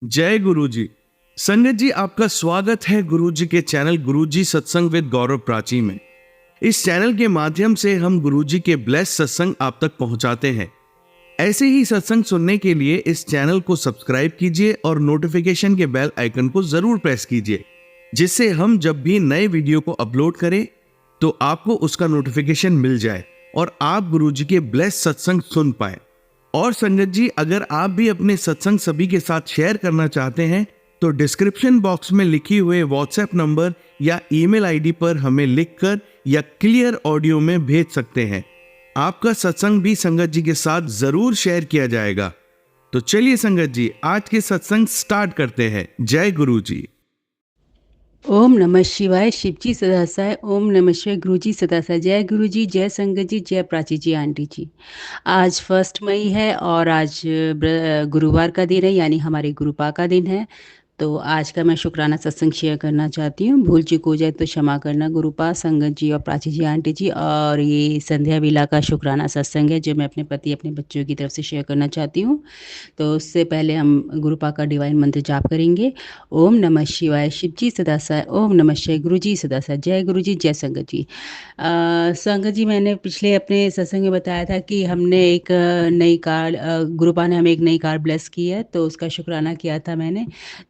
जय गुरु जी। संगत जी, आपका स्वागत है गुरु जी के चैनल गुरु जी सत्संग विद गौरव प्राची में। इस चैनल के माध्यम से हम गुरु जी के ब्लेस सत्संग आप तक पहुंचाते हैं। ऐसे ही सत्संग सुनने के लिए इस चैनल को सब्सक्राइब कीजिए और नोटिफिकेशन के बेल आइकन को जरूर प्रेस कीजिए, जिससे हम जब भी नए वीडियो को अपलोड करें तो आपको उसका नोटिफिकेशन मिल जाए और आप गुरु जी के ब्लेस सत्संग सुन पाए। और संगत जी, अगर आप भी अपने सत्संग सभी के साथ शेयर करना चाहते हैं तो डिस्क्रिप्शन बॉक्स में लिखी हुए व्हाट्सएप नंबर या ईमेल आईडी पर हमें लिखकर या क्लियर ऑडियो में भेज सकते हैं। आपका सत्संग भी संगत जी के साथ जरूर शेयर किया जाएगा। तो चलिए संगत जी, आज के सत्संग स्टार्ट करते हैं। जय गुरु जी। ओम नमः शिवाय। शिवजी सदासाय। ओम नमः शिवाय। गुरुजी सदासाय। जय गुरुजी, जय संगत जी, जय प्राची जी, आंटी जी। आज 1 मई है और आज गुरुवार का दिन है, यानी हमारे गुरुपा का दिन है। तो आज का मैं शुक्राना सत्संग शेयर करना चाहती हूँ। भूल चूक हो जाए तो क्षमा करना गुरुपा, संगत जी और प्राची जी, आंटी जी। और ये संध्या वेला का शुक्राना सत्संग है जो मैं अपने पति अपने बच्चों की तरफ से शेयर करना चाहती हूँ। तो उससे पहले हम गुरुपा का डिवाइन मंत्र जाप करेंगे। ओम नमः शिवाय। शिवजी सदासाय। ओम नमः शिवाय। गुरुजी सदासाय। जय गुरुजी, जय संगत जी। संगत जी, मैंने पिछले अपने सत्संग में बताया था कि हमने एक नई कार, गुरुपा ने हमें एक नई कार ब्लेस की है, तो उसका शुक्राना किया था मैंने।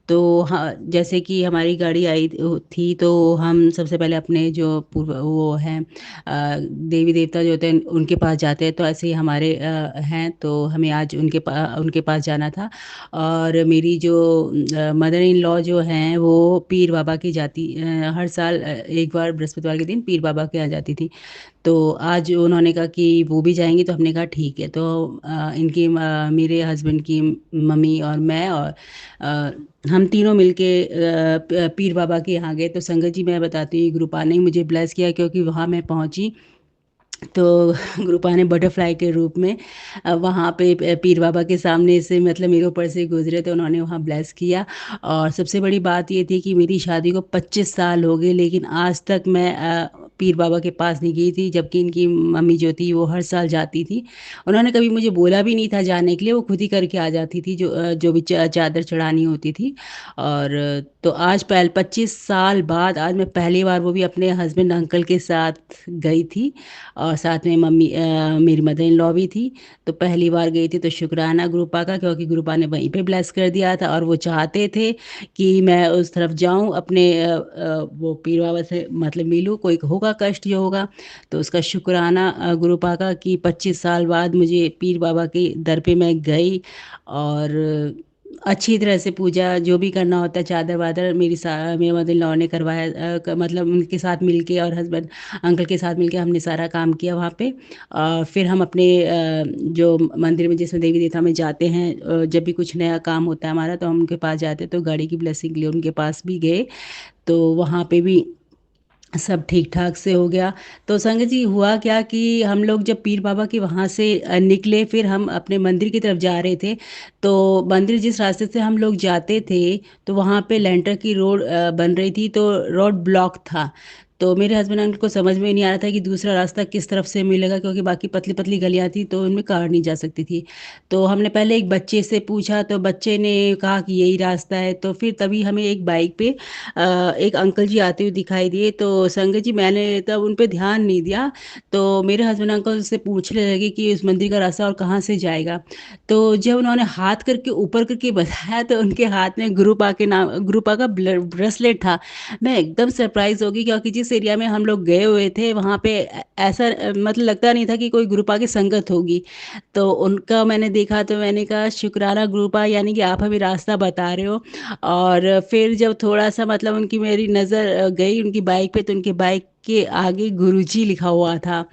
तो हाँ, जैसे कि हमारी गाड़ी आई थी तो हम सबसे पहले अपने जो पूर्व वो हैं देवी देवता जो होते हैं उनके पास जाते हैं, तो ऐसे ही हमारे हैं, तो हमें आज उनके पास जाना था। और मेरी जो मदर इन लॉ जो हैं वो पीर बाबा की जाती, हर साल एक बार बृहस्पतिवार के दिन पीर बाबा के यहाँ जाती थी। तो आज उन्होंने कहा कि वो भी जाएंगी, तो हमने कहा ठीक है। तो मेरे हस्बैंड की मम्मी और मैं और अ, हम तीनों मिलके पीर बाबा के यहाँ गए। तो संगत जी, मैं बताती हूँ, ग्रुपा ने मुझे ब्लेस किया, क्योंकि वहाँ मैं पहुँची तो गुरुपा ने बटरफ्लाई के रूप में वहाँ पे पीर बाबा के सामने से, मतलब मेरे ऊपर से गुजरे, तो उन्होंने वहाँ ब्लेस किया। और सबसे बड़ी बात ये थी कि मेरी शादी को 25 साल हो गए, लेकिन आज तक मैं पीर बाबा के पास नहीं गई थी, जबकि इनकी मम्मी जो थी वो हर साल जाती थी। उन्होंने कभी मुझे बोला भी नहीं था जाने के लिए, वो खुद ही करके आ जाती थी, जो भी चादर चढ़ानी होती थी। और तो आज 25 साल बाद आज मैं पहली बार, वो भी अपने हस्बैंड अंकल के साथ गई थी। और साथ में मेरी मदर इन लॉ भी थी। तो पहली बार गई थी, तो शुक्राना गुरुपा का, क्योंकि गुरुपा ने वहीं पे ब्लेस कर दिया था और वो चाहते थे कि मैं उस तरफ जाऊं, अपने वो पीर बाबा से मतलब मिलूं, कोई होगा कष्ट जो होगा। तो उसका शुक्राना गुरुपा का कि 25 साल बाद मुझे पीर बाबा के दर पे मैं गई। और अच्छी तरह से पूजा जो भी करना होता है, चादर वादर मेरी मदर इन लॉ ने करवाया, मतलब उनके साथ मिलके और हस्बैंड अंकल के साथ मिलके हमने सारा काम किया वहाँ पे। फिर हम अपने जो मंदिर में जिसमें देवी देवता में जाते हैं, जब भी कुछ नया काम होता है हमारा, तो हम उनके पास जाते हैं, तो गाड़ी की ब्लेसिंग के लिए उनके पास भी गए। तो वहाँ पे भी सब ठीक ठाक से हो गया। तो संगत जी, हुआ क्या कि हम लोग जब पीर बाबा के वहाँ से निकले, फिर हम अपने मंदिर की तरफ जा रहे थे। तो मंदिर जिस रास्ते से हम लोग जाते थे, तो वहाँ पे लेंटर की रोड बन रही थी, तो रोड ब्लॉक था। तो मेरे हस्बैंड अंकल को समझ में नहीं आ रहा था कि दूसरा रास्ता किस तरफ से मिलेगा, क्योंकि बाकी पतली पतली गलियाँ थी, तो उनमें कार नहीं जा सकती थी। तो हमने पहले एक बच्चे से पूछा, तो बच्चे ने कहा कि यही रास्ता है। तो फिर तभी हमें एक बाइक पे एक अंकल जी आते हुए दिखाई दिए। तो संगत जी, मैंने तब उन पे ध्यान नहीं दिया। तो मेरे हस्बैंड अंकल से पूछने लगे कि उस मंदिर का रास्ता और कहाँ से जाएगा। तो जब उन्होंने हाथ करके ऊपर करके बताया, तो उनके हाथ में गुरुपा का ब्रेसलेट था। मैं एकदम सरप्राइज हो गई, क्योंकि जिस एरिया में हम लोग गए हुए थे वहाँ पे ऐसा मतलब लगता नहीं था कि कोई गुरुपा की संगत होगी। तो उनका मैंने देखा, तो मैंने कहा शुक्राना गुरुपा, यानी कि आप हमें रास्ता बता रहे हो। और फिर जब थोड़ा सा मतलब उनकी मेरी नज़र गई उनकी बाइक पे, तो उनकी बाइक के आगे गुरुजी लिखा हुआ था।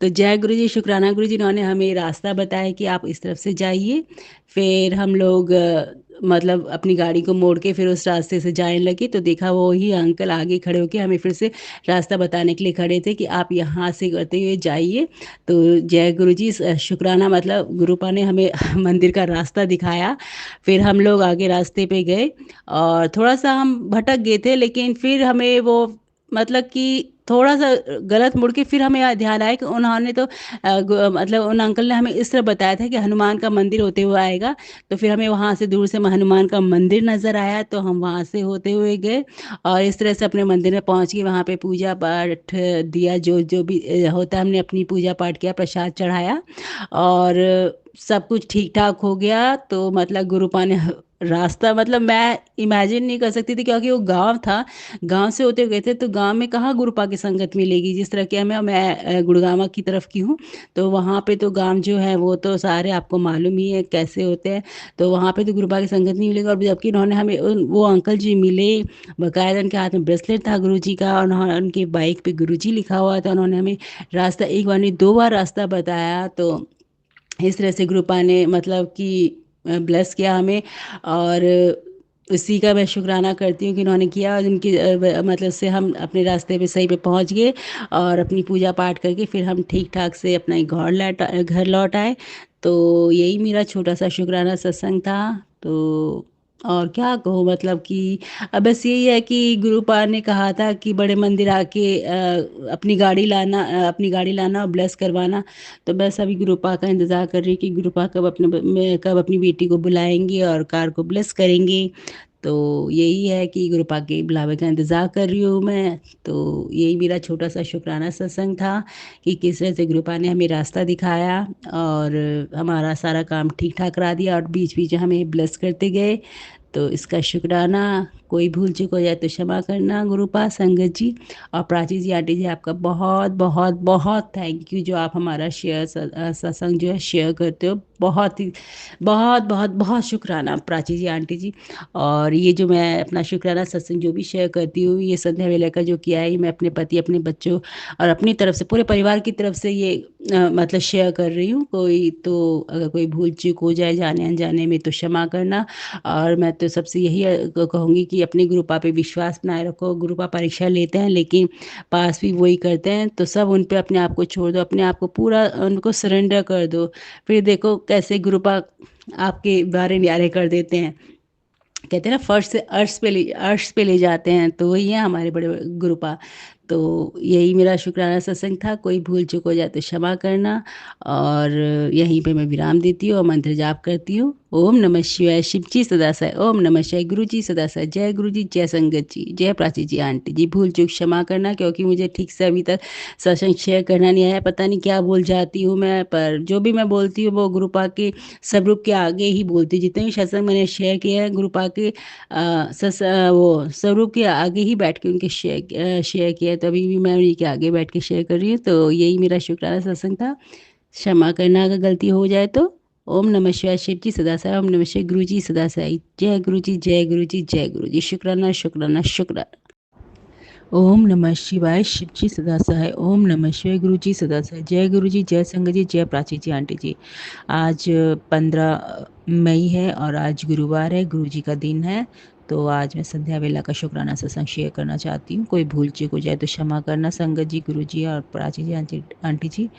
तो जय गुरुजी, शुक्राना गुरुजी, इन्होंने हमें रास्ता बताया कि आप इस तरफ से जाइए। फिर हम लोग मतलब अपनी गाड़ी को मोड़ के फिर उस रास्ते से जाने लगे, तो देखा वो ही अंकल आगे खड़े होके हमें फिर से रास्ता बताने के लिए खड़े थे कि आप यहाँ से करते हुए जाइए। तो जय गुरुजी, शुक्राना, मतलब गुरुपा ने हमें मंदिर का रास्ता दिखाया। फिर हम लोग आगे रास्ते पे गए और थोड़ा सा हम भटक गए थे, लेकिन फिर हमें वो मतलब कि थोड़ा-सा गलत मुड़ के फिर हमें ध्यान आया कि उन्होंने तो मतलब उन अंकल ने हमें इस तरह बताया था कि हनुमान का मंदिर होते हुए आएगा। तो फिर हमें वहाँ से दूर से हनुमान का मंदिर नज़र आया, तो हम वहाँ से होते हुए गए और इस तरह से अपने मंदिर में पहुँच के वहाँ पे पूजा पाठ दिया, जो भी होता है, हमने अपनी पूजा पाठ किया, प्रसाद चढ़ाया और सब कुछ ठीक-ठाक हो गया। तो मतलब गुरुपा ने रास्ता, मतलब मैं इमेजिन नहीं कर सकती थी, क्योंकि वो गाँव था। गाँव से होते गए थे, तो गाँव में कहाँ गुरुपा की संगत मिलेगी। जिस तरह कि मैं गुड़गाँव की तरफ की हूँ, तो वहाँ पे तो गाँव जो है वो तो सारे आपको मालूम ही है कैसे होते हैं। तो वहाँ पे तो गुरुपा की संगत नहीं मिलेगी, और जबकि उन्होंने हमें वो अंकल जी मिले, बाकायदा उनके हाथ में ब्रेसलेट था गुरुजी का, और उनकी बाइक पे गुरुजी लिखा हुआ था। उन्होंने हमें रास्ता एक बार नहीं 2 बार रास्ता बताया। तो इस तरह से गुरुपा ने मतलब कि ब्लेस किया हमें, और उसी का मैं शुक्राना करती हूँ कि उन्होंने किया, और उनकी मतलब से हम अपने रास्ते पे सही पे पहुँच गए और अपनी पूजा पाठ करके फिर हम ठीक-ठाक से अपना घर लौट आए। तो यही मेरा छोटा-सा शुक्राना सत्संग था। तो और क्या कहूँ, मतलब कि अब बस यही है कि गुरुपा ने कहा था कि बड़े मंदिर आके अपनी गाड़ी लाना और ब्लेस करवाना। तो बस अभी गुरुपा का इंतज़ार कर रही कि गुरुपा कब अपनी बेटी को बुलाएँगे और कार को ब्लेस करेंगे। तो यही है कि गुरुपा के बुलावे का इंतज़ार कर रही हूँ मैं। तो यही मेरा छोटा-सा शुकराना सत्संग था कि किस तरह से गुरुपा ने हमें रास्ता दिखाया और हमारा सारा काम ठीक-ठाक करा दिया, और बीच-बीच में हमें ब्लेस करते गए। तो इसका शुकराना, कोई भूल-चूक हो जाए तो क्षमा करना गुरुपा, संगत जी और प्राची जी, आंटी जी, आपका बहुत, बहुत, बहुत थैंक यू, जो आप हमारा सत्संग जो है शेयर करते हो। बहुत ही बहुत, बहुत, बहुत शुकराना प्राची जी, आंटी जी। और ये जो मैं अपना शुकराना सत्संग जो भी शेयर करती हूँ, ये संध्या वेला का जो किया है, ये मैं अपने पति, अपने बच्चों और अपनी तरफ से, पूरे परिवार की तरफ से ये मतलब शेयर कर रही हूँ। अगर कोई भूल-चूक हो जाए जाने-अनजाने में तो क्षमा करना। और मैं तो सबसे यही कहूँगी कि अपनी गुरुपा पे विश्वास बनाए रखो। गुरुपा परीक्षा लेते हैं लेकिन पास भी वही करते हैं, तो सब उन पे अपने आप को छोड़ दो, अपने आप को पूरा उनको सरेंडर कर दो। फिर देखो कैसे गुरुपा आपके द्वारे न्यारे कर देते हैं। कहते हैं ना, फर्श से अर्श पे ले जाते हैं, तो वही है हमारे बड़े गुरुपा। तो यही मेरा शुक्राना सत्संग था। कोई भूल चूक हो जाए तो क्षमा करना, और यहीं पे मैं विराम देती हूँ और मंत्र जाप करती हूँ। ओम नमः शिवाय, शिव जी सदा सहाय। ओम नमः शिवाय, गुरु जी सदा सहाय। जय गुरु जी, जय संगत जी, जय प्राची जी, आंटी जी। भूल चूक क्षमा करना, क्योंकि मुझे ठीक से अभी तक सत्संग शेयर करना नहीं आया। पता नहीं क्या बोल जाती हूँ मैं, पर जो भी मैं बोलती हूँ वो गुरुपा के स्वरूप के आगे ही बोलती हूँ। जितने भी सत्संग मैंने शेयर किया है, गुरुपा के वो स्वरूप के आगे ही बैठ के उनके शेयर किया है। तो अभी भी मैं उन्हीं के आगे बैठ के शेयर कर रही हूँ। तो यही मेरा शुक्राना सत्संग था। क्षमा करना अगर गलती हो जाए तो। ओम नमः शिवाय, शिव जी सदा सहाय। ओम नमः शिवाय, गुरु जी सदा सहाय। जय गुरु जी, जय गुरु जी, जय गुरु जी। शुक्राना, शुक्राना, शुक्राना। ओम नमः शिवाय, शिव जी सदा सहाय। ओम नमः शिवाय, गुरु जी सदा सहाय। जय गुरु जी, जय संगत जी, जय प्राची जी, आंटी जी। आज 15 मई है और आज गुरुवार है, गुरु जी का दिन है। तो आज मैं संध्या वेला का शुक्राना सत्संग शेयर करना चाहती हूँ। कोई भूल चूक हो जाए तो क्षमा करना संगत जी, गुरु जी और प्राची जी, आंटी जी।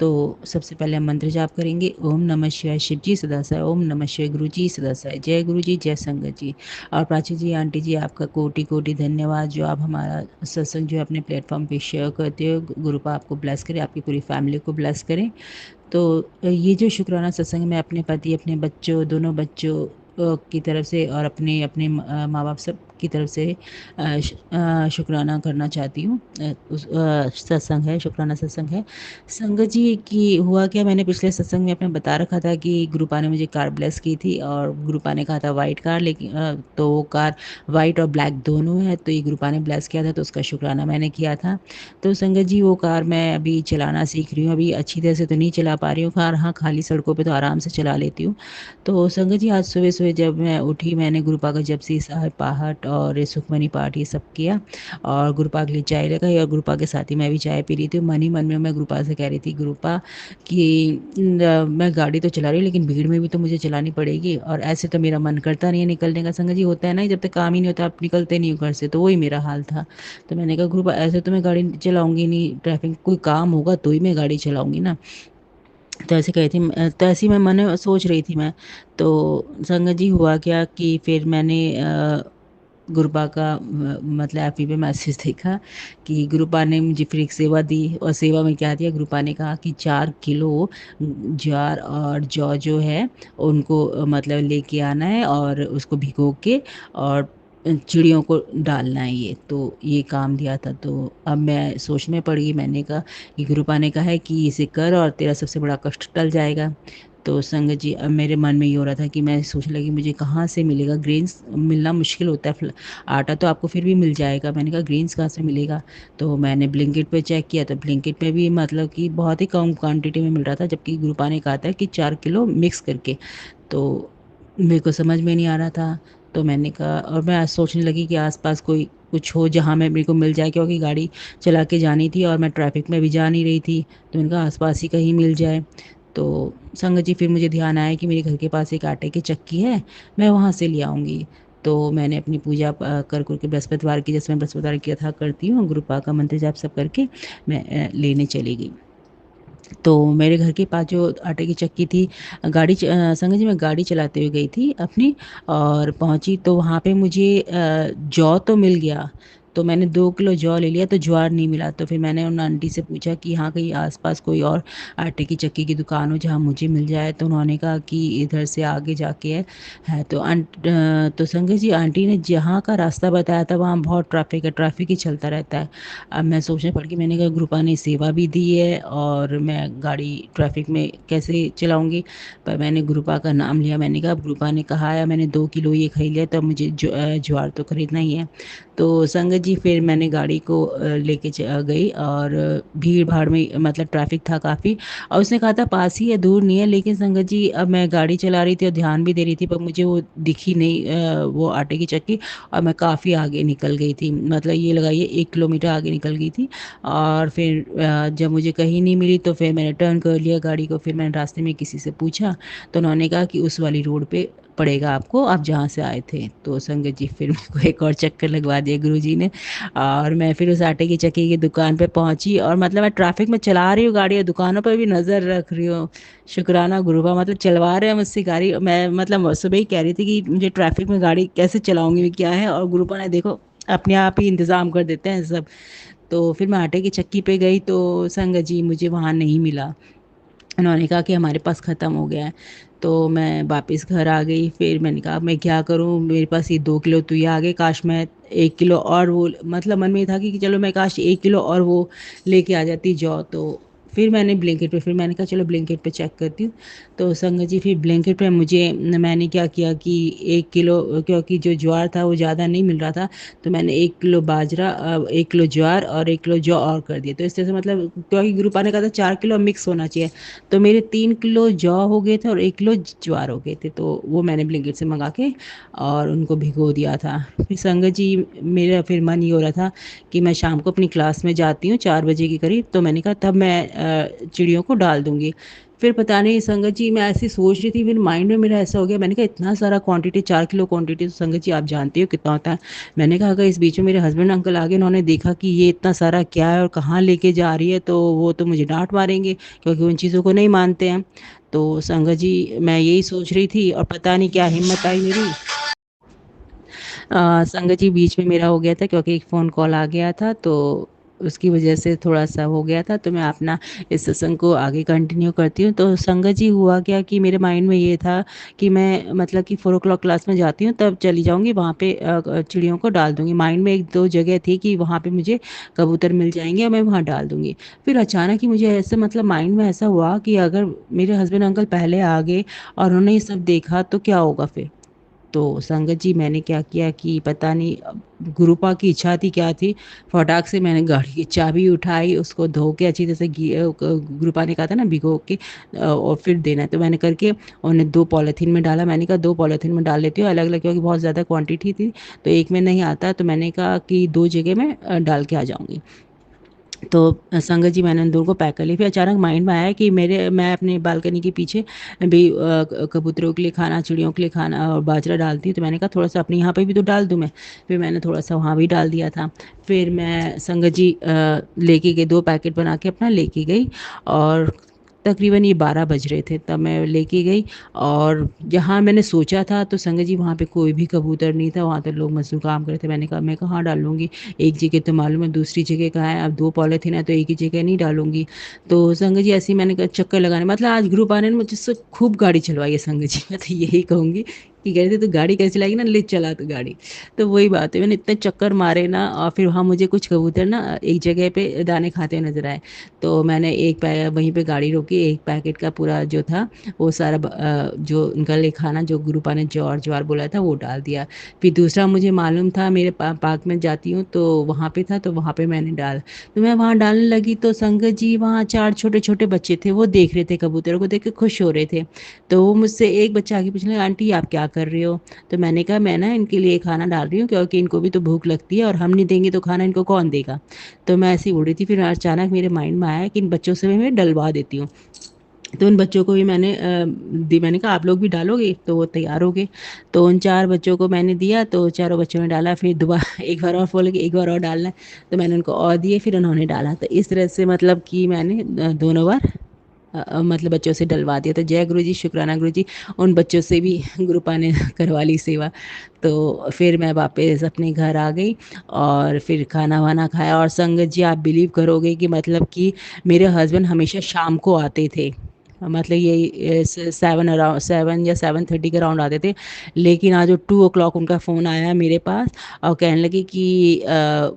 तो सबसे पहले हम मंत्र जाप करेंगे। ओम नमः शिवाय, शिव जी सदा सहाय। ओम नमः शिवाय, गुरु जी सदा सहाय। जय गुरु जी, जय संगत जी। और प्राची जी, आंटी जी, आपका कोटि कोटि धन्यवाद, जो आप हमारा सत्संग जो है अपने प्लेटफॉर्म पे शेयर करते हो। गुरुपा आपको ब्लेस करे, आपकी पूरी फैमिली को ब्लेस करें। तो ये जो शुक्राना सत्संग मैं अपने पति, अपने बच्चों, दोनों बच्चों की तरफ से और अपने अपने माँ बाप सब की तरफ से शुक्राना करना चाहती हूँ। सत्संग है, शुक्राना सत्संग है। संगत जी की हुआ क्या, मैंने पिछले सत्संग में अपने बता रखा था कि गुरुपा ने मुझे कार ब्लेस की थी, और गुरुपा ने कहा था वाइट कार, लेकिन तो वो कार वाइट और ब्लैक दोनों है। तो ये गुरुपा ने ब्लेस किया था, तो उसका शुक्राना मैंने किया था। तो संगत जी, वो कार मैं अभी चलाना सीख रही हूँ। अभी अच्छी तरह से तो नहीं चला पा रही हूँ कार, हाँ खाली सड़कों पे तो आराम से चला लेती हूँ। तो संगत जी, आज सुबह-सुबह जब मैं उठी, मैंने गुरुपा का जपजी साहिब पाठ और सुखमनी पाठ ये सब किया, और गुरुपा के लिए चाय लगाई, और गुरुपा के साथ ही मैं भी चाय पी रही थी। मन ही मन में मैं गुरुपा से कह रही थी, गुरुपा कि मैं गाड़ी तो चला रही हूँ लेकिन भीड़ में भी तो मुझे चलानी पड़ेगी, और ऐसे तो मेरा मन करता नहीं है निकलने का। संगत जी, होता है ना, जब तक काम ही नहीं होता आप निकलते नहीं हो घर से, तो वही मेरा हाल था। तो मैंने कहा, गुरुपा ऐसे तो मैं गाड़ी चलाऊंगी नहीं, ट्रैफिक कोई काम होगा तो ही मैं गाड़ी चलाऊंगी ना। तो ऐसे कही थी, तो ऐसी मैं मन सोच रही थी मैं। तो संगत जी, हुआ क्या कि फिर मैंने गुरुपा का मतलब एफबी पे मैसेज देखा कि गुरुपा ने मुझे फिर एक सेवा दी। और सेवा में क्या दिया, गुरुपा ने कहा कि 4 किलो ज्वार और जौ जो है उनको मतलब लेके आना है और उसको भिगो के और चिड़ियों को डालना है। ये काम दिया था। तो अब मैं सोच में पड़ गई। मैंने कहा कि गुरुपा ने कहा है कि इसे कर और तेरा सबसे बड़ा कष्ट टल जाएगा। तो संगत जी, अब मेरे मन में ये हो रहा था कि मैं सोचने लगी मुझे कहाँ से मिलेगा, ग्रेन्स मिलना मुश्किल होता है। आटा तो आपको फिर भी मिल जाएगा, मैंने कहा ग्रेन्स कहाँ से मिलेगा। तो मैंने ब्लिंकिट पे चेक किया तो ब्लिंकिट पे भी मतलब कि बहुत ही कम क्वांटिटी में मिल रहा था, जबकि गुरुपा ने कहा था कि 4 किलो मिक्स करके। तो मेरे को समझ में नहीं आ रहा था। तो मैंने कहा, और मैं आज सोचने लगी कि आसपास कोई कुछ हो जहाँ मैं मेरे को मिल जाए, क्योंकि गाड़ी चला के जानी थी और मैं ट्रैफिक में भी जा नहीं रही थी। तो मैंने कहा आसपास ही कहीं मिल जाए। तो संगत जी, फिर मुझे ध्यान आया कि मेरे घर के पास एक आटे की चक्की है, मैं वहाँ से ले आऊँगी। तो मैंने अपनी पूजा कर के बृहस्पतिवार की, जैसे मैं बृहस्पतिवार की यथा करती हूँ, गुरुपा का मंत्र जाप सब करके मैं लेने चली गई। तो मेरे घर के पास जो आटे की चक्की थी, संगत जी मैं गाड़ी चलाते हुए गई थी अपनी, और पहुंची तो वहाँ पे मुझे जौ तो मिल गया। तो मैंने 2 किलो जौ ले लिया, तो ज्वार नहीं मिला। तो फिर मैंने उन आंटी से पूछा कि हाँ कहीं आसपास कोई और आटे की चक्की की दुकान हो जहाँ मुझे मिल जाए। तो उन्होंने कहा कि इधर से आगे जाके है। तो संगत जी, आंटी ने जहाँ का रास्ता बताया था वहाँ बहुत ट्रैफिक है, ट्रैफिक ही चलता रहता है। अब मैं सोचने पड़ गई, मैंने कहा गुरुपा ने सेवा भी दी है और मैं गाड़ी ट्रैफिक में कैसे चलाऊंगी। पर मैंने गुरुपा का नाम लिया। मैंने कहा गुरुपा ने कहा है, मैंने 2 किलो ये खरीद लिया, तब मुझे ज्वार तो खरीदना ही है। तो संगत जी, फिर मैंने गाड़ी को लेके गई, और भीड़ भाड़ में मतलब ट्रैफिक था काफ़ी। और उसने कहा था पास ही है, दूर नहीं है। लेकिन संगत जी, अब मैं गाड़ी चला रही थी और ध्यान भी दे रही थी, पर मुझे वो दिखी नहीं वो आटे की चक्की। और मैं काफ़ी आगे निकल गई थी, मतलब ये लगाइए 1 किलोमीटर आगे निकल गई थी। और फिर जब मुझे कहीं नहीं मिली तो फिर मैंने टर्न कर लिया गाड़ी को। फिर मैंने रास्ते में किसी से पूछा, तो उन्होंने कहा कि उस वाली रोड पे पड़ेगा आपको, आप जहाँ से आए थे। तो संगत जी, फिर मेरे को एक और चक्कर लगवा दिया गुरुजी ने। और मैं फिर उस आटे की चक्की की दुकान पे पहुंची, और मतलब मैं ट्रैफिक में चला रही हूँ गाड़ी और दुकानों पर भी नज़र रख रही हूँ। शुक्राना गुरुबा, मतलब चलवा रहे हैं मुझसे गाड़ी। मैं मतलब सुबह ही कह रही थी कि मुझे ट्रैफिक में गाड़ी कैसे चलाऊंगी, क्या है, और गुरुपा ने देखो अपने आप ही इंतज़ाम कर देते हैं सब। तो फिर मैं आटे की चक्की पे गई तो संगत जी मुझे वहाँ नहीं मिला। उन्होंने कहा कि हमारे पास ख़त्म हो गया है। तो मैं वापस घर आ गई। फिर मैंने कहा मैं क्या करूँ, मेरे पास ये 2 किलो तो ये आ गए, काश मैं 1 किलो और वो, मतलब मन में ये था कि चलो मैं काश 1 किलो और वो लेके आ जाती जौ। तो फिर मैंने ब्लिंकिट पे, फिर मैंने कहा चलो ब्लिंकिट पे चेक करती हूँ। तो संगत जी, फिर ब्लिंकिट पे मैंने क्या किया कि 1 किलो, क्योंकि जो ज्वार था वो ज़्यादा नहीं मिल रहा था, तो मैंने 1 किलो बाजरा, 1 किलो ज्वार और 1 किलो जौ और कर दिया। तो इस तरह से मतलब, क्योंकि गुरुपा ने कहा था 4 किलो मिक्स होना चाहिए, तो मेरे 3 किलो जौ हो गए थे और 1 किलो ज्वार हो गए थे। तो वो मैंने ब्लिंकिट से मंगा के और उनको भिगो दिया था। फिर संगत जी, मेरा फिर मन ये हो रहा था कि मैं शाम को अपनी क्लास में जाती हूँ 4 बजे के करीब, तो मैंने कहा तब मैं चिड़ियों को डाल दूंगी। फिर पता नहीं संगत जी, मैं ऐसी सोच रही थी, फिर माइंड में मेरा ऐसा हो गया, मैंने कहा इतना सारा क्वांटिटी, 4 किलो क्वांटिटी, तो संगत जी आप जानती हो कितना होता है। मैंने कहा अगर इस बीच में मेरे हस्बैंड अंकल आगे, उन्होंने देखा कि ये इतना सारा क्या है और कहाँ लेके जा रही है, तो वो तो मुझे डांट मारेंगे, क्योंकि उन चीज़ों को नहीं मानते हैं। तो संगत जी, मैं यही सोच रही थी, और पता नहीं क्या हिम्मत आई मेरी। संगत जी, बीच में मेरा हो गया था क्योंकि एक फ़ोन कॉल आ गया था, तो उसकी वजह से थोड़ा सा हो गया था। तो मैं अपना इस सत्संग को आगे कंटिन्यू करती हूँ। तो संगत जी, हुआ क्या कि मेरे माइंड में ये था कि मैं मतलब कि 4 o'clock क्लास में जाती हूँ, तब चली जाऊँगी वहाँ पे, चिड़ियों को डाल दूँगी। माइंड में 1-2 जगह थी कि वहाँ पे मुझे कबूतर मिल जाएंगे और मैं वहाँ डाल दूँगी। फिर अचानक ही मुझे ऐसे मतलब माइंड में ऐसा हुआ कि अगर मेरे हस्बैंड अंकल पहले आ गए और उन्होंने ये सब देखा तो क्या होगा फिर। तो संगत जी, मैंने क्या किया कि पता नहीं अब गुरुपा की इच्छा थी क्या थी, फटाक से मैंने गाड़ी की चाबी उठाई, उसको धो के अच्छी तरह से गुरुपा ने कहा था ना भिगो के और फिर देना है, तो मैंने करके उन्हें 2 पॉलीथीन में डाला। मैंने कहा 2 पॉलीथीन में डाल लेती हूँ अलग अलग, क्योंकि बहुत ज़्यादा क्वांटिटी थी तो एक में नहीं आता, तो मैंने कहा कि 2 जगह में डाल के आ जाऊँगी। तो संगत जी, मैंने उन दोनों को पैक कर लिया। फिर अचानक माइंड में आया कि मैं अपने बालकनी के पीछे भी कबूतरों के लिए खाना, चिड़ियों के लिए खाना और बाजरा डालती हूँ, तो मैंने कहा थोड़ा सा अपने यहाँ पे भी तो डाल दूँ मैं। फिर मैंने थोड़ा सा वहाँ भी डाल दिया था। फिर मैं संगत जी लेके गई, 2 पैकेट बना के अपना लेके गई, और तकरीबन ये 12 बज रहे थे, तब मैं लेके गई। और जहाँ मैंने सोचा था तो संगत जी वहाँ पे कोई भी कबूतर नहीं था, वहाँ तो लोग मज़दूर काम कर रहे थे। मैंने कहा मैं कहाँ डालूँगी, एक जगह तो मालूम है, दूसरी जगह कहाँ है, अब 2 पॉलीथीन है तो एक ही जगह नहीं डालूँगी। तो संगत जी ऐसे ही मैंने कहा चक्कर लगाने, मतलब आज ग्रुप वाले ने मुझसे खूब गाड़ी चलवाई है संगत जी। मैं तो यही कहूँगी कि कह रहे थे, "तू गाड़ी कैसे चलाएगी ना, ले चला तू गाड़ी।" तो वही बात है, मैंने इतने चक्कर मारे ना, और फिर वहाँ मुझे कुछ कबूतर ना एक जगह पे दाने खाते हुए नज़र आए। तो मैंने एक पै वहीं पे गाड़ी रोकी, एक पैकेट का पूरा जो था वो सारा जो उनका लिए खाना जो गुरुपा ने ज्वार बोला था वो डाल दिया। फिर दूसरा मुझे मालूम था, मेरे पार्क में जाती हूँ तो वहाँ पे था, तो वहाँ पे मैंने डाला। तो मैं वहाँ डालने लगी तो संगत जी वहाँ 4 छोटे-छोटे बच्चे थे, वो देख रहे थे कबूतरों को देख के खुश हो रहे थे। तो वो मुझसे एक बच्चा आके पूछने लगा, "आंटी आप क्या कर रहे हो?" तो मैंने कहा, "मैं ना इनके लिए खाना डाल रही हूँ क्योंकि इनको भी तो भूख लगती है और हम नहीं देंगे तो खाना इनको कौन देगा?" तो मैं ऐसे ही बोल रही थी, फिर अचानक मेरे माइंड में आया कि इन बच्चों से भी मैं डलवा देती हूँ। तो उन बच्चों को भी मैंने मैंने कहा आप लोग भी डालोगे? तो वो तैयार हो गए। तो उन 4 बच्चों को मैंने दिया, तो चारों बच्चों ने डाला, फिर दोबारा एक बार और बोले कि एक बार और डालना है, तो मैंने उनको और दिए, फिर उन्होंने डाला। तो इस तरह से मतलब कि मैंने दोनों बार मतलब बच्चों से डलवा दिया। तो जय गुरु जी, शुक्राना गुरु जी, उन बच्चों से भी गुरुपा ने करवा ली सेवा। तो फिर मैं वापस अपने घर आ गई और फिर खाना-वाना खाया। और संगत जी आप बिलीव करोगे कि मतलब कि मेरे हस्बैंड हमेशा शाम को आते थे। मतलब यही 7 अराउंड 7 या 7:30 के अराउंड आते थे। लेकिन आज वो 2 उनका फ़ोन आया मेरे पास और कहने लगे कि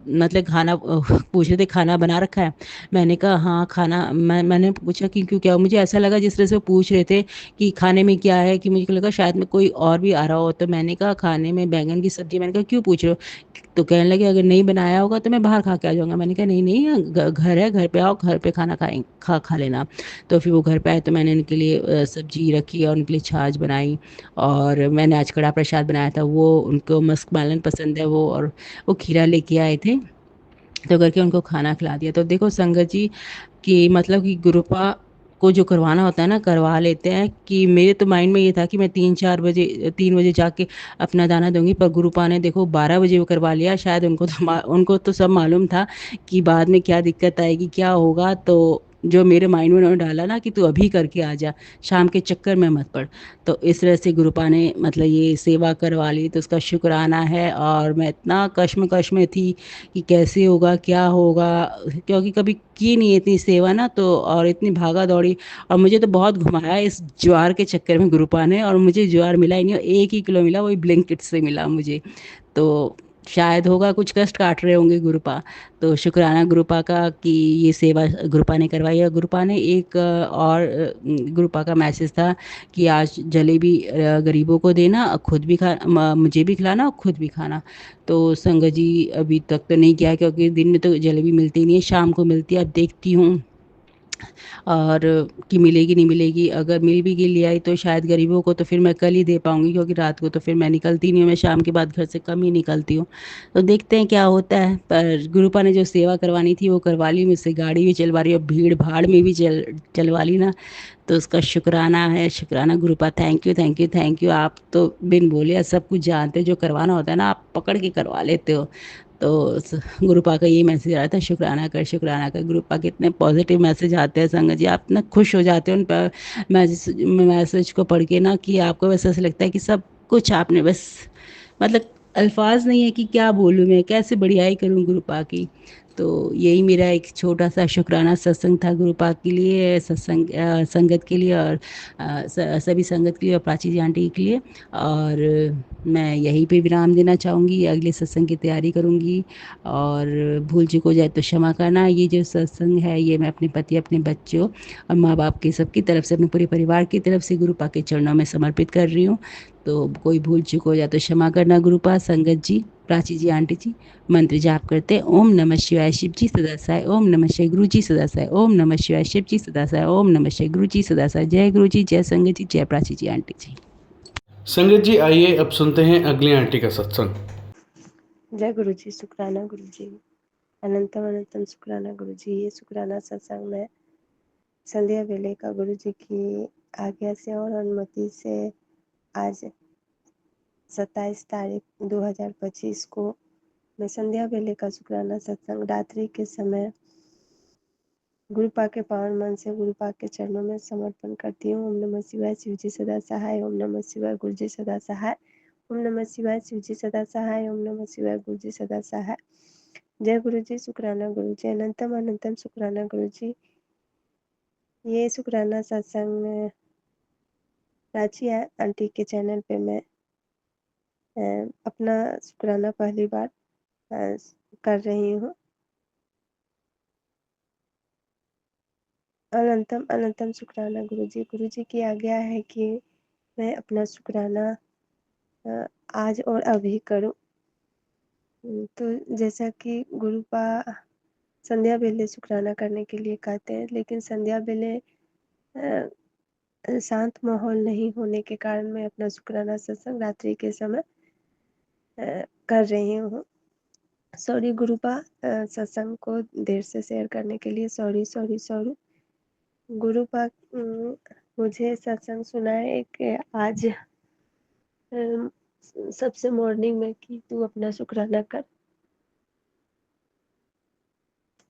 मतलब खाना पूछ रहे थे खाना बना रखा है? मैंने कहा हाँ, खाना मैंने पूछा कि क्यों क्या हुआ? मुझे ऐसा लगा जिस तरह से वो पूछ रहे थे कि खाने में क्या है, कि मुझे लगा शायद में कोई और भी आ रहा हो। तो मैंने कहा खाने में बैंगन की सब्ज़ी। मैंने कहा क्यों पूछ रहे हो? तो कहने लगे अगर नहीं बनाया होगा तो मैं बाहर खा के आ जाऊँगा। मैंने कहा नहीं, नहीं घर है, घर पे आओ, घर पे खाना खा लेना। तो फिर वो घर पे आए तो मैंने उनके लिए सब्ज़ी रखी और उनके लिए छाछ बनाई। और मैंने आज कढ़ा प्रसाद बनाया था, वो उनको मस्क मेलन पसंद है वो, और वो खीरा लेके आए थे। तो करके उनको खाना खिला दिया। तो देखो संगत जी कि मतलब कि गुरुपा को जो करवाना होता है ना, करवा लेते हैं। कि मेरे तो माइंड में ये था कि मैं 3-4 बजे 3 बजे जाके अपना दाना दूँगी, पर गुरुपा ने देखो 12 बजे वो करवा लिया। शायद उनको तो सब मालूम था कि बाद में क्या दिक्कत आएगी, क्या होगा। तो जो मेरे माइंड में उन्होंने डाला ना कि तू अभी करके आ जा, शाम के चक्कर में मत पड़। तो इस तरह से गुरुपा ने मतलब ये सेवा करवा ली, तो उसका शुक्राना है। और मैं इतना कश्मकश में थी कि कैसे होगा, क्या होगा? क्योंकि कभी की नहीं है इतनी सेवा ना, तो और इतनी भागा-दौड़ी। और मुझे तो बहुत घुमाया इस ज्वार के चक्कर में गुरुपा ने, और मुझे ज्वार मिला ही नहीं, और 1 ही किलो मिला, वही ब्लिंकिट से मिला मुझे। तो शायद होगा कुछ कष्ट काट रहे होंगे गुरुपा। तो शुक्राना गुरुपा का कि ये सेवा गुरुपा ने करवाई। और गुरुपा ने एक गुरुपा का मैसेज था कि आज जलेबी गरीबों को देना, खुद भी मुझे भी खिलाना और खुद भी खाना। तो संगत जी अभी तक तो नहीं किया, क्योंकि दिन में तो जलेबी मिलती नहीं है, शाम को मिलती है। अब देखती हूँ और कि मिलेगी नहीं मिलेगी। अगर मिल भी गई ले आई तो शायद गरीबों को तो फिर मैं कल ही दे पाऊँगी, क्योंकि रात को तो फिर मैं निकलती नहीं हूँ, मैं शाम के बाद घर से कम ही निकलती हूँ। तो देखते हैं क्या होता है। पर गुरुपा ने जो सेवा करवानी थी वो करवा ली मुझसे, गाड़ी भी चलवा रही है और भीड़-भाड़ में भी चलवा ली ना। तो उसका शुक्राना है, शुक्राना गुरुपा। Thank you, thank you, thank you. आप तो बिन बोले सब कुछ जानते हो, जो करवाना होता है ना आप पकड़ के करवा लेते हो। तो गुरुपा का ये मैसेज आया था, शुक्राना कर, शुक्राना कर। गुरुपा के इतने पॉजिटिव मैसेज आते हैं संगत जी, आप इतना खुश हो जाते हो उन पर मैसेज को पढ़ के ना, कि आपको बस ऐसा लगता है कि सब कुछ आपने बस मतलब अल्फाज नहीं है कि क्या बोलूँ मैं, कैसे बढ़ियाई करूँ गुरुपा की। तो यही मेरा एक छोटा-सा शुकराना सत्संग था गुरुपा के लिए, संगत के लिए, और सभी संगत के लिए और प्राची जी आंटी के लिए। और मैं यहीं पे विराम देना चाहूँगी, अगले सत्संग की तैयारी करूँगी। और भूल चूक हो जाए तो क्षमा करना। ये जो सत्संग है ये मैं अपने पति, अपने बच्चों और माँ-बाप की सबकी तरफ से, अपने पूरे परिवार की तरफ से गुरुपा के चरणों में समर्पित कर रही हूँ। तो कोई भूल चूक हो जाए तो क्षमा करना गुरुपा। संगत जी, प्राची जी, आंटी जी, मंत्र जाप करते हैं। ओम नमः शिवाय, शिव जी सदा सहाय। ओम नमः शिवाय, गुरु जी सदा सहाय। ओम नमः शिवाय, शिव जी सदा सहाय। ओम नमः शिवाय, गुरु जी सदा सहाय। जय गुरु जी, जय संगत जी, जय प्राची जी, आंटी जी। संगत जी आइए अब सुनते हैं अगली आंटी का सत्संग। जय गुरु जी, शुक्राना गुरु जी, अनंतम अनंतम शुक्राना गुरु जी। ये शुक्राना सत्संग में संध्या वेले का गुरु जी की आज्ञा से और अनुमति से आज 27 तारीख 2025 को मैं संध्या वेले का शुक्राना सत्संग रात्रि के समय गुरुपा के पावन मन से गुरुपा के चरणों में समर्पण करती हूँ। ओम नमः शिवाय, शिव जी सदा सहाय। ओम नमः शिवाय, गुरु जी सदा सहाय। ओम नमः शिवाय, शिव जी सदा सहाय। ओम नमः शिवाय, गुरु जी सदा सहाय। जय गुरु जी, शुक्राना गुरु जी, अनंतम अनंतम शुक्राना गुरु जी। ये शुक्राना सत्संग प्राची आंटी के चैनल पे मैं अपना शुक्राना पहली बार कर रही हूँ। अनंतम अनंतम शुक्राना गुरु जी की आज्ञा है कि मैं अपना शुक्राना आज और अभी करूं। तो जैसा कि गुरुपा संध्या बेले शुक्राना करने के लिए कहते हैं, लेकिन संध्या बेले शांत माहौल नहीं होने के कारण मैं अपना शुक्राना सत्संग रात्रि के समय कर रही हूँ। सॉरी गुरुपा, सत्संग को देर से शेयर करने के लिए सॉरी सॉरी सॉरी। गुरुपा मुझे सत्संग सुनाए एक आज सबसे मॉर्निंग में कि तू अपना शुक्राना कर।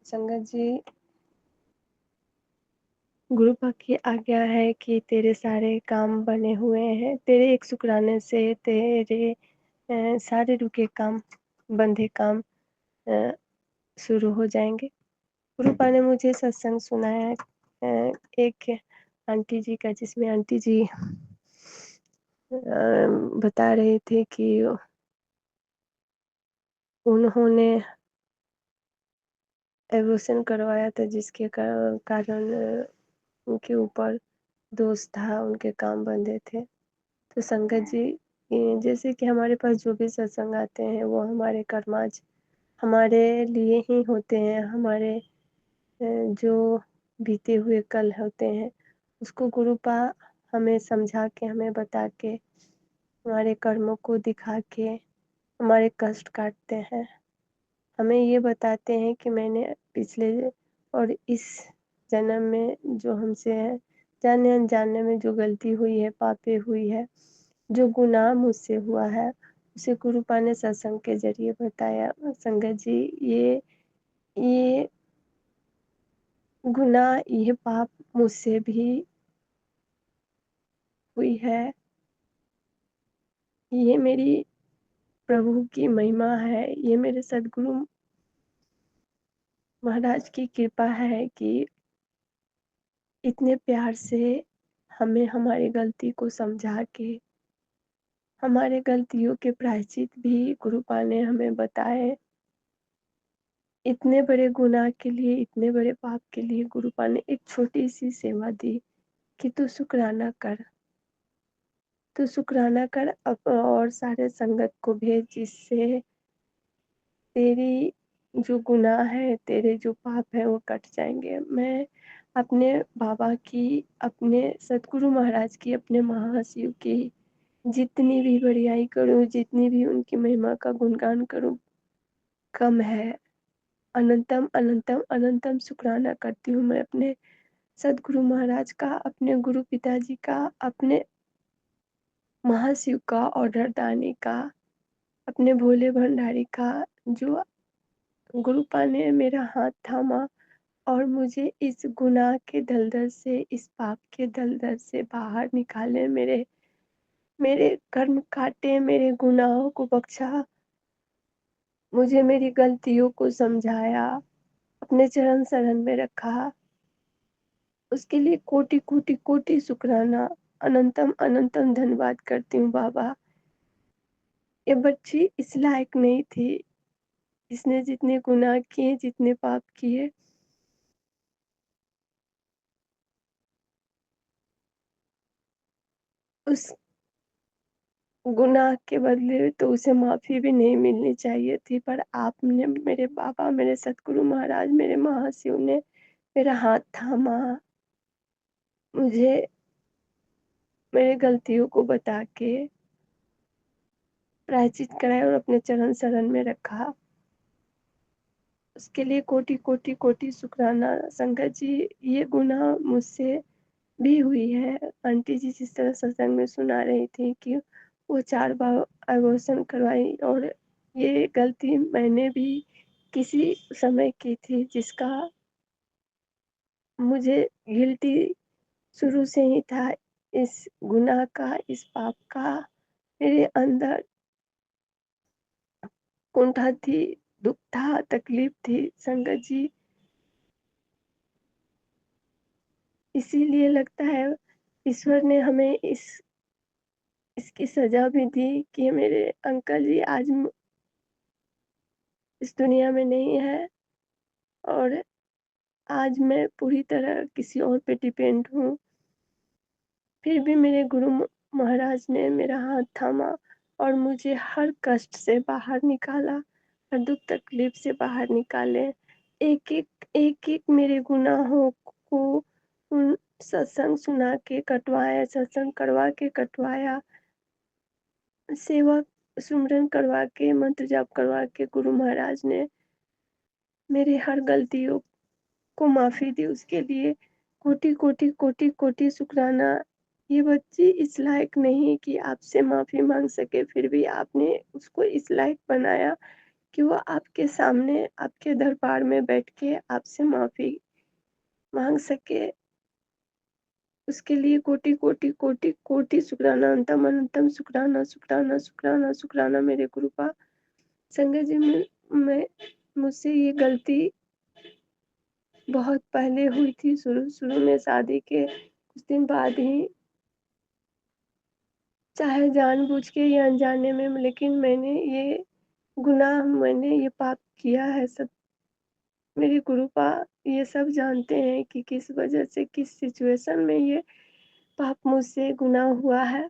संगत जी, गुरुपा की आज्ञा है कि तेरे सारे काम बने हुए हैं, तेरे एक शुक्राने से तेरे सारे रुके काम, बंधे काम शुरू हो जाएंगे। गुरुपा ने मुझे सत्संग सुनाया एक आंटी जी का, जिसमें आंटी जी बता रहे थे कि उन्होंने एबॉर्शन करवाया था, जिसके कारण उनके ऊपर दोष था, उनके काम बंधे थे। तो संगत जी, जैसे कि हमारे पास जो भी सत्संग आते हैं वो हमारे कर्माज हमारे लिए ही होते हैं। हमारे जो बीते हुए कल होते हैं उसको गुरुपा हमें समझा के, हमें बता के, हमारे कर्मों को दिखा के हमारे कष्ट काटते हैं। हमें ये बताते हैं कि मैंने पिछले और इस जन्म में जो हमसे जाने अनजाने में जो गलती हुई है, पापे हुई है, जो गुनाह मुझसे हुआ है, उसे गुरुपा ने सत्संग के जरिए बताया। संगत जी, ये गुनाह, ये पाप मुझसे भी हुई है। ये मेरी प्रभु की महिमा है, ये मेरे सदगुरु महाराज की कृपा है कि इतने प्यार से हमें हमारी गलती को समझा के, हमारे गलतियों के प्रायश्चित भी गुरुपा ने हमें बताए। इतने बड़े गुनाह के लिए, इतने बड़े पाप के लिए गुरुपा ने एक छोटी सी सेवा दी कि तू शुक्राना कर, तू शुक्राना कर और सारे संगत को भेज, जिससे तेरी जो गुनाह है, तेरे जो पाप है, वो कट जाएंगे। मैं अपने बाबा की, अपने सतगुरु महाराज की, अपने महाशिव की जितनी भी बड़ाई करूं, जितनी भी उनकी महिमा का गुणगान करूं, कम है। अनंतम अनंतम अनंतम शुक्राना करती हूँ मैं अपने सदगुरु महाराज का, अपने गुरु पिताजी का, अपने महाशिव का, ऑर्डरदानी का, अपने भोले भंडारी का, जो गुरुपा ने मेरा हाथ थामा और मुझे इस गुनाह के दलदल से, इस पाप के दलदल से बाहर निकाले, मेरे मेरे कर्म काटे, मेरे गुनाहों को बख्शा, मुझे मेरी गलतियों को समझाया, अपने चरण शरण में रखा। उसके लिए कोटि कोटि कोटि शुक्राना, अनंतम अनंतम धन्यवाद करती हूँ बाबा। ये बच्ची इस लायक नहीं थी, इसने जितने गुनाह किए, जितने पाप किए, उस गुनाह के बदले तो उसे माफी भी नहीं मिलनी चाहिए थी। पर आपने, मेरे बाबा, मेरे सतगुरु महाराज, मेरे महाशिव ने मेरा हाथ थामा, मुझे मेरी गलतियों को बता के प्रायश्चित कराया और अपने चरण शरण में रखा। उसके लिए कोटि कोटि कोटि शुक्राना। संगत जी, ये गुनाह मुझसे भी हुई है। आंटी जी जिस तरह सत्संग में सुना रही थी कि वो 4 बार अबॉर्शन करवाई, और ये गलती मैंने भी किसी समय की थी, जिसका मुझे गिल्टी शुरू से ही था, इस गुनाह का, इस पाप का। मेरे अंदर कुंठा थी, दुःख था, तकलीफ थी संगत जी। इसीलिए लगता है ईश्वर ने हमें इसकी सज़ा भी दी कि मेरे अंकल जी आज इस दुनिया में नहीं है, और आज मैं पूरी तरह किसी और पे डिपेंड हूँ। फिर भी मेरे गुरु महाराज ने मेरा हाथ थामा और मुझे हर कष्ट से बाहर निकाला, हर दुख तकलीफ से बाहर निकाले। एक-एक मेरे गुनाहों को उन सत्संग सुना के कटवाया, सत्संग करवा के कटवाया, सेवा सुमरन करवा के, मंत्र जाप करवा के गुरु महाराज ने मेरी हर गलतियों को माफ़ी दी। उसके लिए कोटि-कोटि, कोटि-कोटि शुक्राना। ये बच्ची इस लायक नहीं कि आपसे माफ़ी माँग सके, फिर भी आपने उसको इस लायक बनाया कि वो आपके सामने, आपके दरबार में बैठ के आपसे माफ़ी माँग सके। उसके लिए कोटि-कोटि, कोटि-कोटि शुक्राना, अनंतम अनंतम शुक्राना, शुक्राना, शुक्राना, शुक्राना मेरे गुरुपा। संगत जी, मैं मुझसे ये गलती बहुत पहले हुई थी, शुरू-शुरू में शादी के कुछ दिन बाद ही, चाहे जानबूझ के या अनजाने में, लेकिन मैंने ये गुनाह, मैंने ये पाप किया है। सब मेरे गुरुपा ये सब जानते हैं कि किस वजह से, किस सिचुएशन में ये पाप मुझसे गुनाह हुआ है।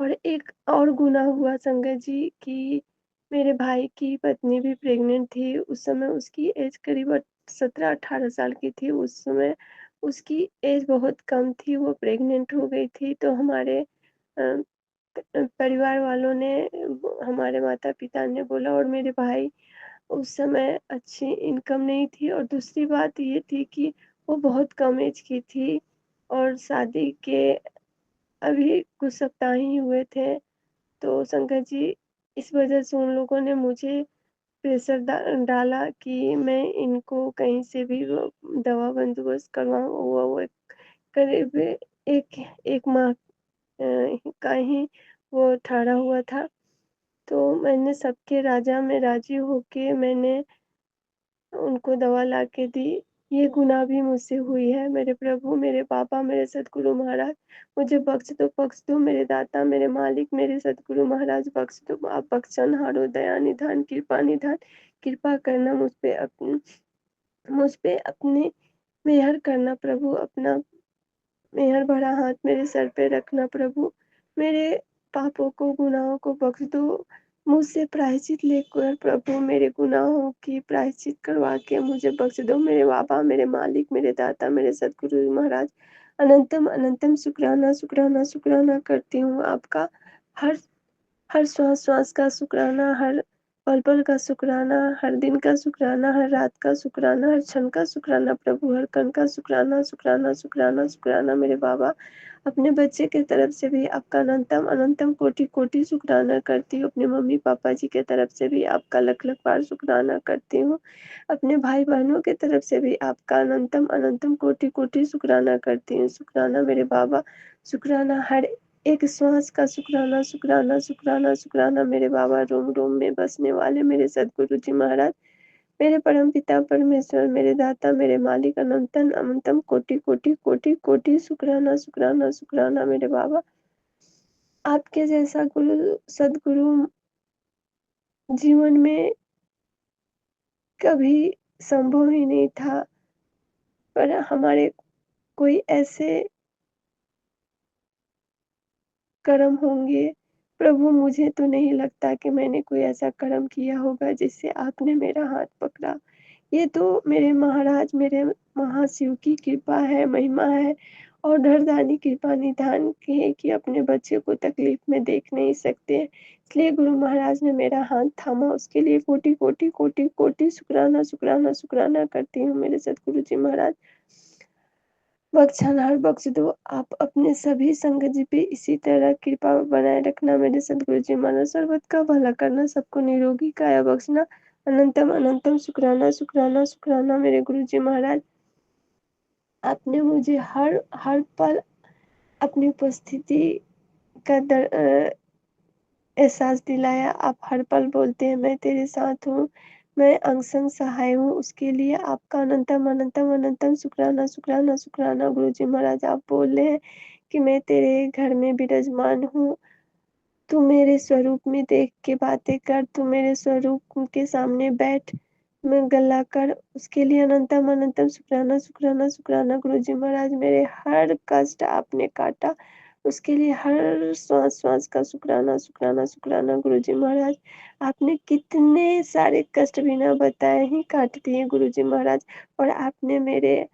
और एक और गुनाह हुआ संगत जी कि मेरे भाई की पत्नी भी प्रेग्नेंट थी। उस समय उसकी एज करीब 17-18 साल की थी। उस समय उसकी एज बहुत कम थी, वो प्रेग्नेंट हो गई थी। तो हमारे अ, परिवार वालों ने, हमारे माता-पिता ने बोला, और मेरे भाई, उस समय अच्छी इनकम नहीं थी, और दूसरी बात ये थी कि वो बहुत कम एज की थी और शादी के अभी कुछ सप्ताह ही हुए थे। तो शंकर जी, इस वजह से उन लोगों ने मुझे प्रेशर डाला कि मैं इनको कहीं से भी वो दवा बंदोबस्त करवाऊँ। वो करीब एक 1 माह का ही वो ठहरा हुआ था। तो मैंने सबके राजा में राज़ी होके मैंने उनको दवा ला के दी। ये गुनाह भी मुझसे हुई है। मेरे प्रभु, मेरे पापा, मेरे सद्गुरु महाराज, मुझे बख्श दो मेरे दाता, मेरे मालिक, मेरे सद्गुरु महाराज, बख्श दो। आप बख्शनहारो, दया निधान, कृपा निधान, कृपा करना मुझ पे अपनी मेहर करना प्रभु, अपना मेहर भरा हाथ मेरे सर पे रखना प्रभु। मेरे पापों को, गुनाहों को बख्श दो। मुझसे प्रायश्चित लेकर प्रभु, मेरे गुनाहों की प्रायश्चित करवा के मुझे बख्श दो। मेरे बाबा, मेरे मालिक, मेरे दाता, मेरे सद्गुरु महाराज, अनंतम अनंतम शुक्राना, शुक्राना, शुक्राना करती हूँ आपका। हर हर श्वास-श्वास का शुक्राना, हर पल-पल का शुक्राना, हर दिन का शुक्राना, हर रात का शुक्राना, हर क्षण का शुक्राना प्रभु, हर कण का शुक्राना, शुक्राना, शुक्राना, शुक्राना मेरे बाबा। अपने बच्चे की तरफ से भी आपका अनंतम अनंतम कोटि-कोटि शुक्राना करती हूँ। अपने मम्मी-पापा जी की तरफ से भी आपका लख-लख बार शुक्राना करती हूँ। अपने भाई-बहनों की तरफ से भी आपका अनंतम अनंतम कोटि-कोटि शुक्राना करती हूँ। शुक्राना मेरे बाबा, शुक्राना हर एक श्वास का शुक्राना, शुक्राना, शुक्राना, शुक्राना मेरे बाबा, रोम-रोम में बसने वाले मेरे सद्गुरु जी महाराज, मेरे परमपिता परमेश्वर, मेरे दाता, मेरे मालिक, अनंतन अनंतम कोटि-कोटि, कोटि-कोटि शुक्राना, शुक्राना, शुक्राना मेरे बाबा। आपके जैसा सद्गुरु जीवन में कभी संभव ही नहीं था, पर हमारे कोई ऐसे कर्म होंगे। प्रभु, मुझे तो नहीं लगता कि मैंने कोई ऐसा कर्म किया होगा जिससे आपने मेरा हाथ पकड़ा। ये तो मेरे महाराज, मेरे महाशिव की कृपा है, महिमा है, और धरधानी कृपा निधान की है कि अपने बच्चे को तकलीफ में देख नहीं सकते। इसलिए गुरु महाराज ने मेरा हाथ थामा, उसके लिए कोटि कोटि कोटि कोटि शुक्राना, शुक्राना, शुक्राना करती हूँ मेरे सतगुरु जी महाराज। बख्शनहार बख्श दो। आप अपने सभी संगत जी पे इसी तरह कृपा बनाए रखना मेरे सद्गुरु जी महाराज। सर्वत का भला करना, सबको निरोगी काया बख्शना। अनंतम अनंतम शुक्राना, शुक्राना, शुक्राना मेरे गुरु जी महाराज। आपने मुझे हर हर पल अपनी उपस्थिति का एहसास दिलाया। आप हर पल बोलते हैं मैं तेरे साथ हूँ, मैं अंग-संग सहाय हूँ। उसके लिए आपका अनंतम, अनंतम, अनंतम शुक्राना, शुक्राना, शुक्राना गुरुजी महाराज। आप बोल रहे हैं कि मैं तेरे घर में विराजमान हूँ। तू मेरे स्वरूप में देख के बातें कर, तू मेरे स्वरूप के सामने बैठ, मैं गला कर। उसके लिए अनंतम, अनंतम शुक्राना, शुक्राना, शुक्राना गुरुजी महाराज। मेरे हर कष्ट आपने काटा, उसके लिए हर श्वास-श्वास का शुक्राना, शुक्राना, शुक्राना गुरुजी महाराज। आपने कितने सारे कष्ट बिना बताए ही काट दिए गुरुजी महाराज, और आपने मेरे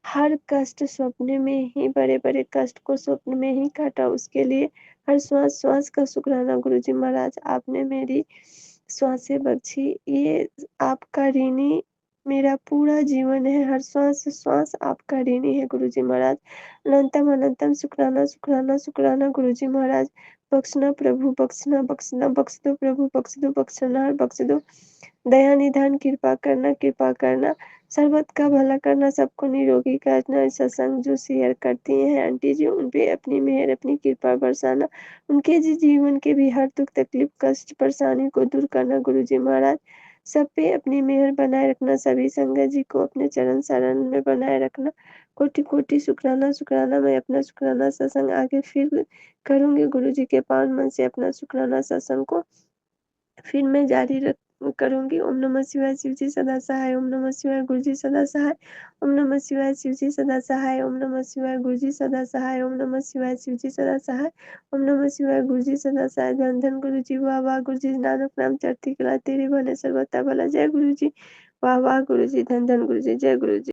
हर कष्ट स्वप्न में ही, बड़े-बड़े कष्ट को स्वप्न में ही काटा। उसके लिए हर श्वास-श्वास का शुक्राना गुरुजी महाराज। आपने मेरी श्वासें बख्शी, ये आपका ऋणी मेरा पूरा जीवन है। हर श्वास-श्वास आपका ऋणी है गुरुजी महाराज। अनंतम, अनंतम शुक्राना, शुक्राना, शुक्राना गुरुजी महाराज। बख्शना प्रभु, बख्शना, बख्शना, बख्श दो प्रभु, बख्श दो, बख्शना, बख्श दो। दया निधान कृपा करना, कृपा करना। सर्वत का भला करना, सबको निरोगी करना। इस सत्संग जो शेयर करती हैं आंटी जी, उन पे अपनी मेहर, अपनी कृपा बरसाना। उनके जीवन के भी हर दुख तकलीफ कष्ट परेशानी को दूर करना गुरुजी महाराज। सब पे अपनी मेहर बनाए रखना, सभी संगत जी को अपने चरण शरण में बनाए रखना। कोटि कोटि शुक्राना, शुक्राना। मैं अपना शुक्राना सत्संग आगे फिर करूंगी गुरुजी के पावन मन से। अपना शुक्राना सत्संग को फिर मैं जारी करूंगी। ओम नमः शिवाय, शिव जी सदा सहाय। ओम नमः शिवाय, गुरु जी सदा सहाय। ओम नमः शिवाय, शिव जी सदा सहाय। ओम नमः शिवाय, गुरु जी सदा सहाय। ओम नमः शिवाय, शिव जी सदा सहाय। ओम नमः शिवाय, गुरु जी सदा सहाय। धन धन गुरु जी, वाह वाह गुरु जी, नानक नाम चढ़ती कला तेरी बने सर्वथा भला। जय गुरु जी, वाह वाह गुरु जी, धन धन गुरु जी, जय गुरु जी।